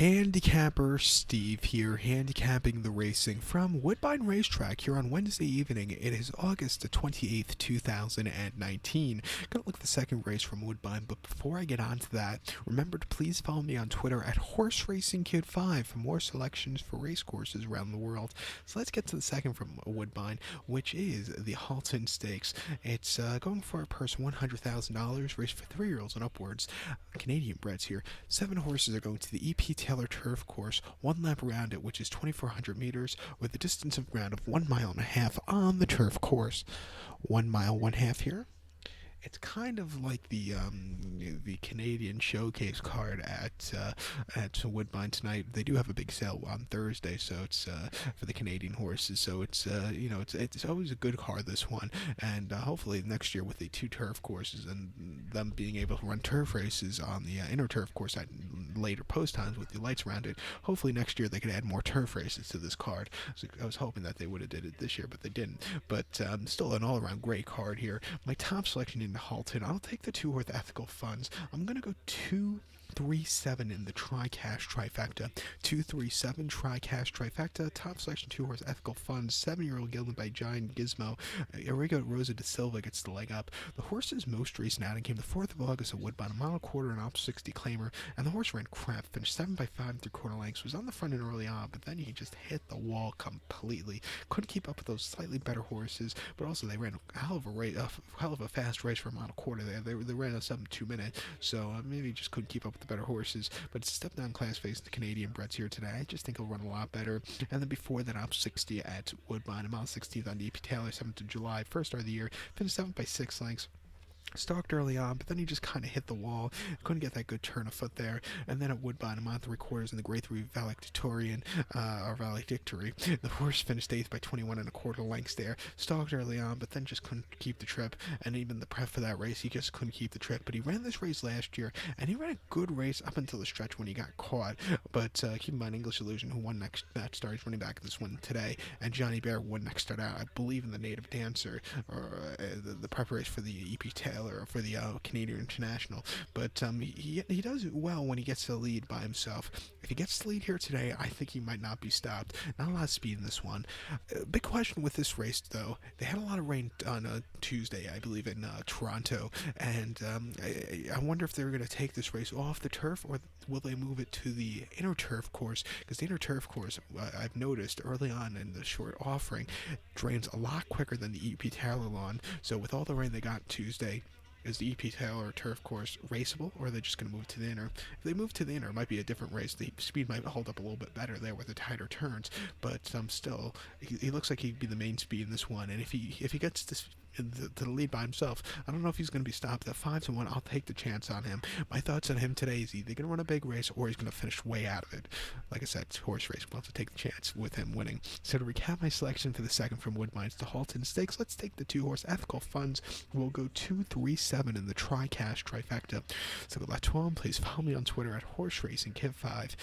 Handicapper Steve here, handicapping the racing from Woodbine Racetrack here on Wednesday evening. It is August the 28th, 2019. Gonna look at the second race from Woodbine, but before I get on to that, remember to please follow me on Twitter at HorseRacingKid5 for more selections for race courses around the world. So let's get to the second from Woodbine, which is the Halton Stakes. It's going for a purse $100,000, race for 3-year-olds and upwards. Canadian breds here. 7 horses are going to the E.P. Taylor turf course, 1 lap around it, which is 2,400 meters, with a distance of ground of 1.5 miles on the turf course. 1 mile, 1/2 here. It's kind of like the Canadian Showcase card at Woodbine tonight. They do have a big sale on Thursday, so it's for the Canadian horses. So it's it's always a good card, this one, and hopefully next year with the 2 turf courses and them being able to run turf races on the inner turf course at later post times with the lights around it. Hopefully next year they could add more turf races to this card. So I was hoping that they would have did it this year, but they didn't. But still an all-around great card here. My top selection in Halton, I'll take the 2-horse Ethical Funds. I'm going to go 2-3-7 in the Tri-Cash Trifecta. 2-3-7 Tri-Cash Trifecta. Top selection 2-horse Ethical Funds. 7-year-old gelded by Giant Gizmo. Arrigo Rosa de Silva gets the leg up. The horse's most recent outing came the 4th of August at Woodbine, a 1.25 mile and op 60 claimer, and the horse ran crap. Finished 7 by 5 3/4 lengths. Was on the front end early on, but then he just hit the wall completely. Couldn't keep up with those slightly better horses, but also they ran a hell of a fast race for a 1.25 there. They ran a 7-2 minute, so maybe just couldn't keep up with the better horses. But it's a step down class facing the Canadian breds here today. I just think he'll run a lot better. And then before that, op 60 at Woodbine, a mile 16th on E.P. Taylor, 7th of July, first start of the year, finished 7 by 6 lengths. Stalked early on, but then he just kind of hit the wall. Couldn't get that good turn of foot there. And then at Woodbine, a mile 3/4 in the Grade 3 Valedictorian, or Valedictory. The horse finished 8th by 21 1/4 lengths there. Stalked early on, but then just couldn't keep the trip. And even the prep for that race, he just couldn't keep the trip. But he ran this race last year, and he ran a good race up until the stretch when he got caught. But keep in mind, English Illusion, who won that start, is running back this one today. And Johnny Bear won next start out, I believe, in the Native Dancer, or the prep race for the E.P. Taylor, or for the Canadian International. But he does well when he gets the lead by himself. If he gets the lead here today, I think he might not be stopped. Not a lot of speed in this one. Big question with this race, though. They had a lot of rain on Tuesday, I believe, in Toronto, and I wonder if they're going to take this race off the turf, or will they move it to the inner turf course? Because the inner turf course, I've noticed early on in the short offering, drains a lot quicker than the E.P. Taylor lawn. So with all the rain they got Tuesday, is the E.P. Taylor turf course raceable, or are they just going to move to the inner? If they move to the inner, it might be a different race. The speed might hold up a little bit better there with the tighter turns, but still, he looks like he'd be the main speed in this one. And if he gets this to the lead by himself, I don't know if he's going to be stopped. At 5-1, I'll take the chance on him. My thoughts on him today is either going to run a big race, or he's going to finish way out of it. Like I said, it's a horse race. We'll have to take the chance with him winning. So to recap my selection for the second from Woodbine's the Halton Stakes, let's take the 2-horse Ethical Funds. We'll go 2-3-7 in the Tri-Cash Trifecta. So good luck to him. Please follow me on Twitter at HorseRacingKid5.